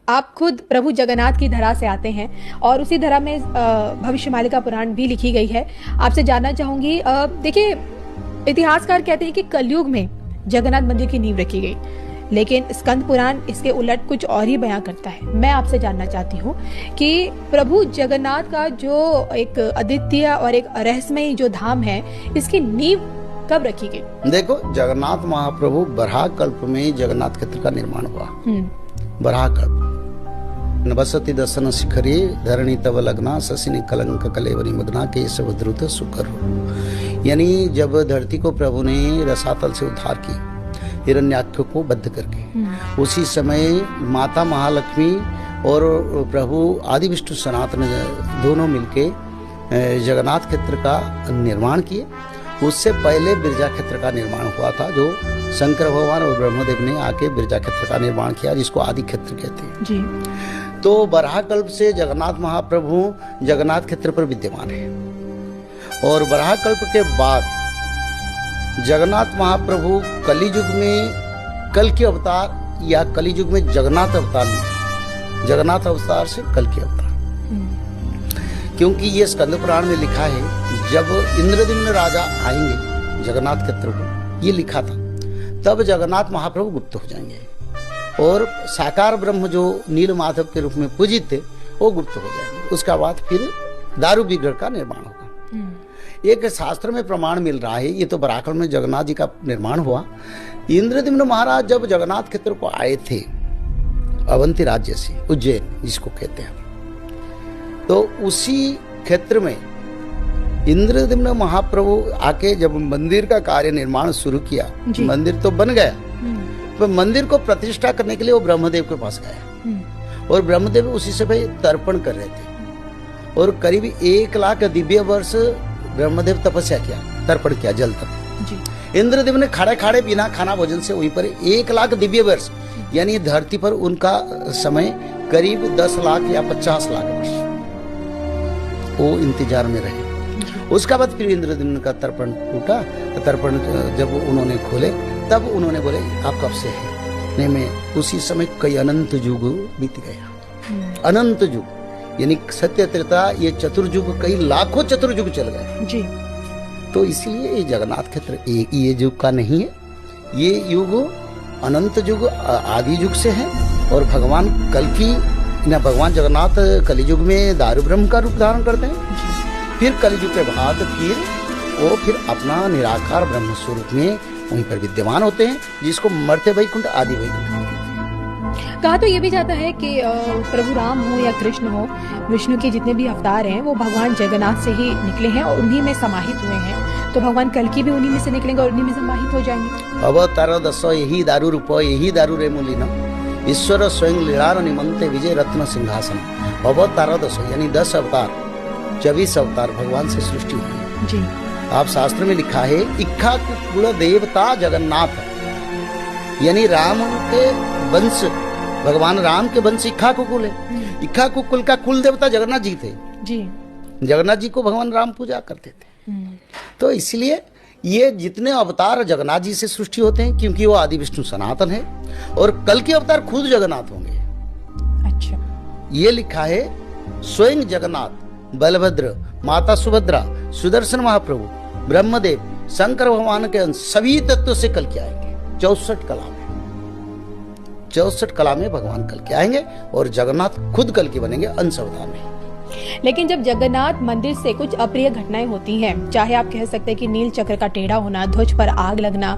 आप खुद प्रभु जगन्नाथ की धरा से आते हैं और उसी धरा में भविष्यमालिका पुराण भी लिखी गई है। आपसे जानना चाहूंगी, देखिए इतिहासकार कहते हैं कि कलयुग में जगन्नाथ मंदिर की नींव रखी गई, लेकिन स्कंद पुराण इसके उलट कुछ और ही बयां करता है। मैं आपसे जानना चाहती हूँ कि प्रभु जगन्नाथ का जो एक अद्वितीय और एक रहस्यमय जो धाम है, इसकी नींव कब रखी गई? देखो, जगन्नाथ महाप्रभु बराह कल्प में जगन्नाथ क्षेत्र का निर्माण हुआ। बराह कल्प नवसती दर्शन शिखरी धरणी तव लग्ना शशिनी कलंक कलेवरी मग्ना केशव द्रुत सुकर। यानी जब धरती को प्रभु ने रसातल से उद्धार की, हिरण्याक्ष को बद्ध करके, उसी समय माता महालक्ष्मी और प्रभु आदि विष्णु सनातन दोनों मिलके जगन्नाथ क्षेत्र का निर्माण किए। उससे पहले बिरजा क्षेत्र का निर्माण हुआ था, जो शंकर भगवान और ब्रह्मदेव ने आके बिरजा क्षेत्र का निर्माण किया, जिसको आदि क्षेत्र कहते हैं जी। तो बराह कल्प से जगन्नाथ महाप्रभु जगन्नाथ क्षेत्र पर विद्यमान है। और बराह कल्प के बाद जगन्नाथ महाप्रभु कलियुग में कल के अवतार या कलियुग में जगन्नाथ अवतार में, जगन्नाथ अवतार से कल के अवतार, क्योंकि ये स्कंद पुराण में लिखा है जब इंद्रद्युम्न राजा आएंगे जगन्नाथ क्षेत्र को, ये लिखा था, तब जगन्नाथ महाप्रभु गुप्त हो जाएंगे और साकार ब्रह्म जो नील माधव के रूप में पूजित थे वो गुप्त हो जाएंगे। उसका बाद फिर दारू विग्रह का निर्माण होगा। एक शास्त्र में प्रमाण मिल रहा है, ये तो बराकल में जगन्नाथ जी का निर्माण हुआ। इंद्रद्युम्न महाराज जब जगन्नाथ क्षेत्र को आए थे अवंती राज्य से, उज्जैन जिसको कहते हैं, तो उसी क्षेत्र में इंद्रद्युम्न महाप्रभु आके जब मंदिर का कार्य निर्माण शुरू किया, मंदिर तो बन गया, तो मंदिर को प्रतिष्ठा करने के लिए वो ब्रह्मदेव के पास गया और ब्रह्मदेव उसी समय तर्पण कर रहे थे और करीब 1 लाख दिव्य वर्ष ब्रह्मदेव तपस्या किया, तर्पण किया, जल तप। इंद्रदेव ने खड़े खड़े बिना खाना भोजन से वहीं पर 1 लाख दिव्य वर्ष, यानी धरती पर उनका समय करीब 10 लाख या 50 लाख वर्ष वो इंतजार में रहे। उसका बाद फिर इंद्रद्युम्न का तर्पण टूटा। तर्पण जब उन्होंने खोले तब उन्होंने बोले आप कब से हैं? नहीं, मैं उसी समय कई अनंत युग बीत गया। अनंत युग यानी सत्य त्रेता, ये चतुर्युग, कई लाखों चतुर्युग चल गए जी। तो इसलिए ये जगन्नाथ क्षेत्र ये युग का नहीं है, ये युग अनंत युग आदि युग से है। और भगवान कल की ना, भगवान जगन्नाथ कलियुग में दारू ब्रह्म का रूप धारण करते हैं, फिर कलियुग के बाद फिर अपना निराकार ब्रह्म स्वरूप में वहीं पर विद्यमान होते हैं, जिसको मर्त्य वैकुंठ आदि वैकुंठ। कहा तो ये भी जाता है कि प्रभु राम हो या कृष्ण हो, विष्णु के जितने भी अवतार हैं वो भगवान जगन्नाथ से ही निकले हैं और उन्हीं में समाहित हुए हैं। तो भगवान कल की भी उन्हीं में से निकलेंगे और उन्हीं में समाहित हो जाएंगे। अवतार 10 यही दारू रूप, यही दारू रे मूलिना, ईश्वर स्वयं लीलार निमंते विजय रत्न सिंहासन। अवतार 10 यानी 10 अवतार, 24 अवतार भगवान से सृष्टि हुई जी। आप शास्त्र में लिखा है इक्खा कुल देवता जगन्नाथ, यानी राम के वंश, भगवान राम के वंश इक्खा कुल है। इक्खा कुल का कुल देवता जगन्नाथ जी थे जी। जगन्नाथ जी को भगवान राम पूजा करते थे। तो इसलिए ये जितने अवतार जगन्नाथ जी से सृष्टि होते हैं, क्योंकि वो आदि विष्णु सनातन है और कल के अवतार खुद जगन्नाथ होंगे। अच्छा, ये लिखा है स्वयं जगन्नाथ, बलभद्र, माता सुभद्रा, सुदर्शन महाप्रभु, ब्रह्मदेव, शंकर भगवान के अंश सभी तत्वों से कल के आएंगे। 64 कला में, 64 कला में भगवान कल के आएंगे और जगन्नाथ खुद कल के बनेंगे अंश अवतार में। लेकिन जब जगन्नाथ मंदिर से कुछ अप्रिय घटनाएं होती हैं, चाहे आप कह सकते हैं कि नील चक्र का टेढ़ा होना, ध्वज पर आग लगना,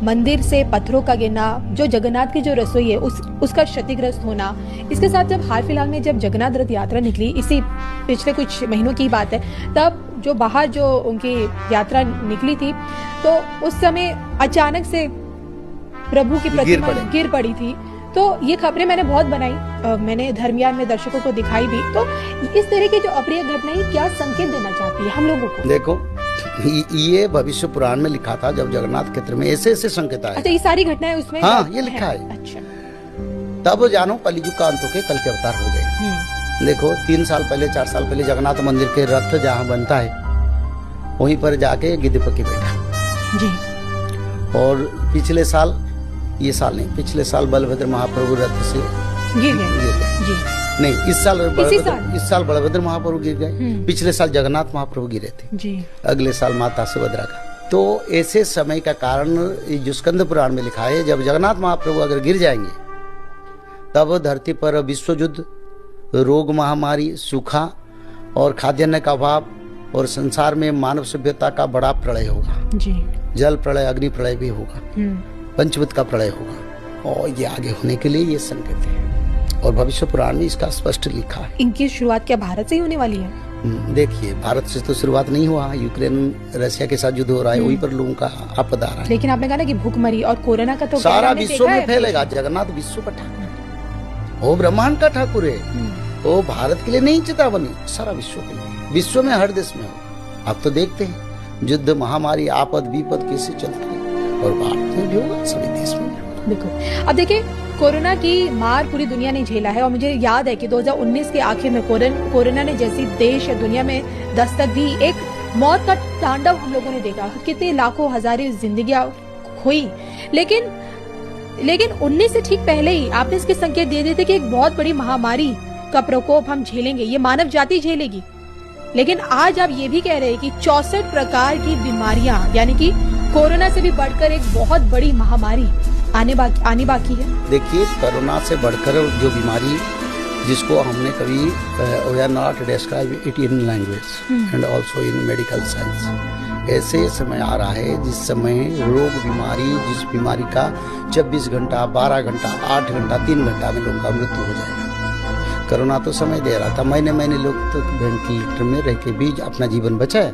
मंदिर से पत्थरों का गिरना, जो जगन्नाथ की जो रसोई है उसका क्षतिग्रस्त होना, इसके साथ जब हाल फिलहाल में जब जगन्नाथ रथ यात्रा निकली, इसी पिछले कुछ महीनों की बात है, तब जो बाहर जो उनकी यात्रा निकली थी, तो उस समय अचानक से प्रभु की प्रतिमा गिर पड़ी थी। तो ये खबरें मैंने बहुत बनाई, मैंने धर्मयान में दर्शकों को दिखाई भी। तो इस तरह की जो अप्रिय घटनाएं क्या संकेत देना चाहती है हम लोगों को? देखो, ये भविष्य पुराण में लिखा था, जब जगन्नाथ क्षेत्र में ऐसे ऐसे संकेत आए। अच्छा, ये सारी घटनाएं उसमें? हाँ, ये लिखा है। अच्छा, तब जानो कलियुग का अंत होके कल के अवतार हो गए। देखो, 3 साल पहले 4 साल पहले जगन्नाथ मंदिर के रथ जहाँ बनता है वहीं पर जाके गिद्धपति बैठा जी। और पिछले साल, ये साल नहीं, पिछले साल बलभद्र महाप्रभु रथ से गिर गए गिर गए। जी। नहीं, इस साल बलभद्र महाप्रभु गिर गए। पिछले साल जगन्नाथ महाप्रभु गिरे थे जी। अगले साल माता सुभद्रा का। तो ऐसे समय का कारण जो स्कंद पुराण में लिखा है, जब जगन्नाथ महाप्रभु अगर गिर जाएंगे तब धरती पर विश्व युद्ध, रोग महामारी, सूखा और खाद्यान्न का अभाव और संसार में मानव सभ्यता का बड़ा प्रलय होगा जी। जल प्रलय, अग्नि प्रलय भी होगा, पंचभूत का प्रलय होगा। और ये आगे होने के लिए ये संकेत है और भविष्य पुराण में इसका स्पष्ट लिखा है। इनकी शुरुआत क्या भारत से ही होने वाली है? देखिए, भारत से तो शुरुआत नहीं हुआ, यूक्रेन रशिया के साथ युद्ध हो रहा है, वहीं पर लोगों का आपदा आ रहा है। लेकिन आपने कहा ना कि भूखमरी और कोरोना का तो सारा विश्व में फैलेगा। जगन्नाथ विश्व का ठाकुर है, वो ब्रह्मांड का ठाकुर है, वो भारत के लिए नहीं चेतावनी, सारा विश्व के लिए, विश्व में हर देश में हो। आप तो देखते हैं युद्ध, महामारी, आपद विपद कैसे चलती है, और भारत में भी होगा, सभी देश में भी होगा। बिल्कुल। अब देखिए, कोरोना की मार पूरी दुनिया ने झेला है और मुझे याद है कि 2019 के आखिर में कोरोना ने जैसी देश या दुनिया में दस्तक दी, एक मौत का तांडव हम लोगों ने देखा, कितने लाखों हजारों जिंदगियां हुई। लेकिन 19 से ठीक पहले ही आपने इसके संकेत दे दिए थे कि एक बहुत बड़ी महामारी का प्रकोप हम झेलेंगे, ये मानव जाति झेलेगी। लेकिन आज आप ये भी कह रहे हैं कि 64 प्रकार की बीमारियां, यानी कि कोरोना से भी बढ़कर एक बहुत बड़ी महामारी आने बाकी है। देखिए, कोरोना से बढ़कर जो बीमारी जिसको हमने कभी we are not describe it in language and also in medical science, ऐसे समय आ रहा है जिस समय रोग बीमारी, जिस बीमारी का 24 घंटा, 12 घंटा, 8 घंटा, 3 घंटा में लोगों का मृत्यु हो जाएगा। कोरोना तो समय दे रहा था, महीने लोग तो वेंटिलेटर में रह के भी अपना जीवन बचाए,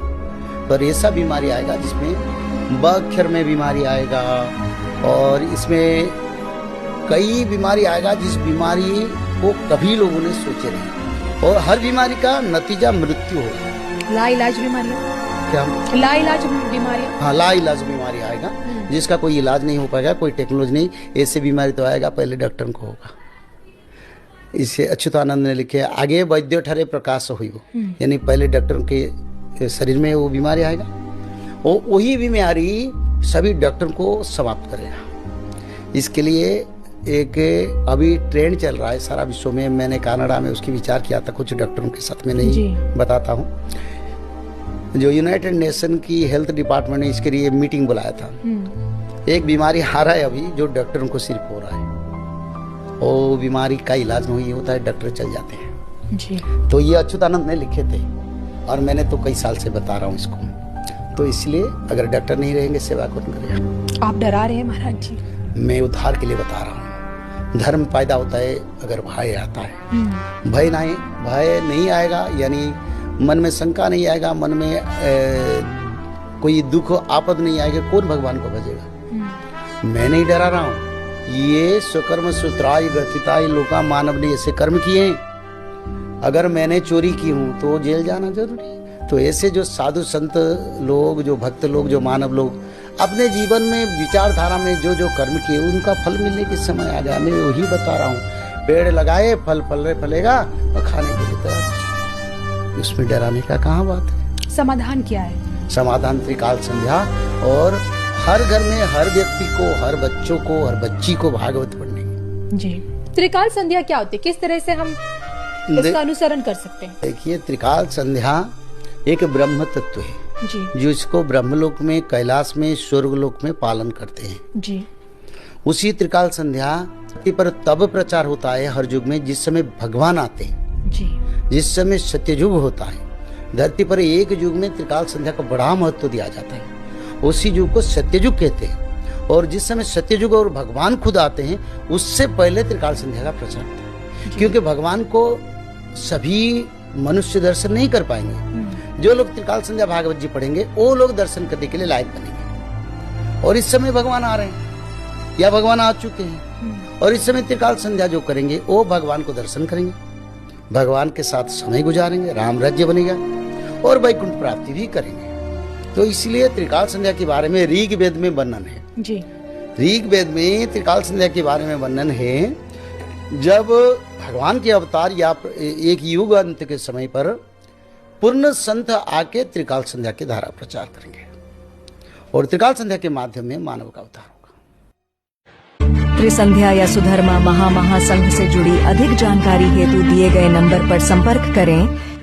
पर ऐसा बीमारी आएगा जिसमें बअक्षर में बीमारी आएगा और इसमें कई बीमारी आएगा जिस बीमारी को कभी लोगों ने सोचे नहीं, और हर बीमारी का नतीजा मृत्यु होगा। लाइलाज बीमारियां, क्या लाइलाज बीमारियां? हाँ, लाइलाज बीमारी आएगा जिसका कोई इलाज नहीं हो पाएगा, कोई टेक्नोलॉजी नहीं। ऐसे बीमारी तो आएगा पहले डॉक्टर को होगा। इसे अच्युतानंद ने लिखे, आगे वैद्य ठहरे प्रकाश हुई हो, यानी पहले डॉक्टर के शरीर में वो बीमारी आएगा, और वही बीमारी सभी डॉक्टर को समाप्त करेगा। इसके लिए एक अभी ट्रेंड चल रहा है सारा विश्व में। मैंने कनाडा में उसकी विचार किया था कुछ डॉक्टरों के साथ में, नहीं बताता हूँ। जो यूनाइटेड नेशन की हेल्थ डिपार्टमेंट ने इसके लिए मीटिंग बुलाया था। एक बीमारी आ रहा है अभी जो डॉक्टरों को सिर्फ हो रहा है, वो बीमारी का इलाज नहीं होता है, डॉक्टर चल जाते हैं जी। तो ये अच्युतानंद ने लिखे थे और मैंने तो कई साल से बता रहा हूँ इसको। तो इसलिए अगर डॉक्टर नहीं रहेंगे सेवा कौन करेगा? आप डरा रहे हैं महाराज जी। मैं उद्धार के लिए बता रहा हूँ। धर्म पैदा होता है अगर भय आता है, भय नहीं आएगा, यानी मन में शंका नहीं आएगा, मन में कोई दुख आपद नहीं आएगा, कौन भगवान को भजेगा? मैं नहीं डरा रहा हूँ। ये स्वकर्म सूत्राय ग्रथिताय लोका, मानव ने ऐसे कर्म किए हैं। अगर मैंने चोरी की हूँ तो जेल जाना जरूरी है। तो ऐसे जो साधु संत लोग, जो भक्त लोग, जो मानव लोग अपने जीवन में विचारधारा में जो जो कर्म किए उनका फल मिलने के समय आ गया। मैं वही बता रहा हूँ, पेड़ लगाए फल फलेगा और खाने के लिए तैयार। इसमें डराने का कहाँ बात है? समाधान क्या है? समाधान त्रिकाल संध्या, और हर घर में हर व्यक्ति को, हर बच्चों को, हर बच्ची को भागवत पढ़ने की जी। त्रिकाल संध्या क्या होती है, किस तरह से हम इसका अनुसरण कर सकते हैं? देखिए, त्रिकाल संध्या एक ब्रह्म तत्व है जी, जिसको ब्रह्मलोक में, कैलाश में, स्वर्गलोक में पालन करते हैं जी। उसी त्रिकाल संध्या पर तब प्रचार होता है हर युग में जिस समय भगवान आते हैं जी, जिस समय सत्ययुग होता है। धरती पर एक युग में त्रिकाल संध्या का बड़ा महत्व दिया जाता है, उसी युग को सत्ययुग कहते हैं। और जिस समय सत्ययुग और भगवान खुद आते हैं उससे पहले त्रिकाल संध्या का प्रचार होता है, क्योंकि भगवान को सभी मनुष्य दर्शन नहीं कर पाएंगे। जो लोग त्रिकाल संध्या भागवत जी पढ़ेंगे वो लोग दर्शन करने के लिए लायक बनेंगे। और इस समय भगवान आ रहे हैं या भगवान आ चुके हैं, और इस समय त्रिकाल संध्या जो करेंगे वो भगवान को दर्शन करेंगे, भगवान के साथ समय गुजारेंगे, राम राज्य बनेगा और वैकुंठ प्राप्ति भी करेंगे। तो इसलिए त्रिकाल संध्या के बारे में ऋग वेद में वर्णन है जी। ऋग वेद में त्रिकाल संध्या के बारे में वर्णन है, जब भगवान के अवतार या एक युग अंत के समय पर पूर्ण संत आके त्रिकाल संध्या के धारा प्रचार करेंगे और त्रिकाल संध्या के माध्यम में मानव का अवतार होगा। त्रिसंध्या या सुधर्मा महासंघ से जुड़ी अधिक जानकारी हेतु दिए गए नंबर पर संपर्क करें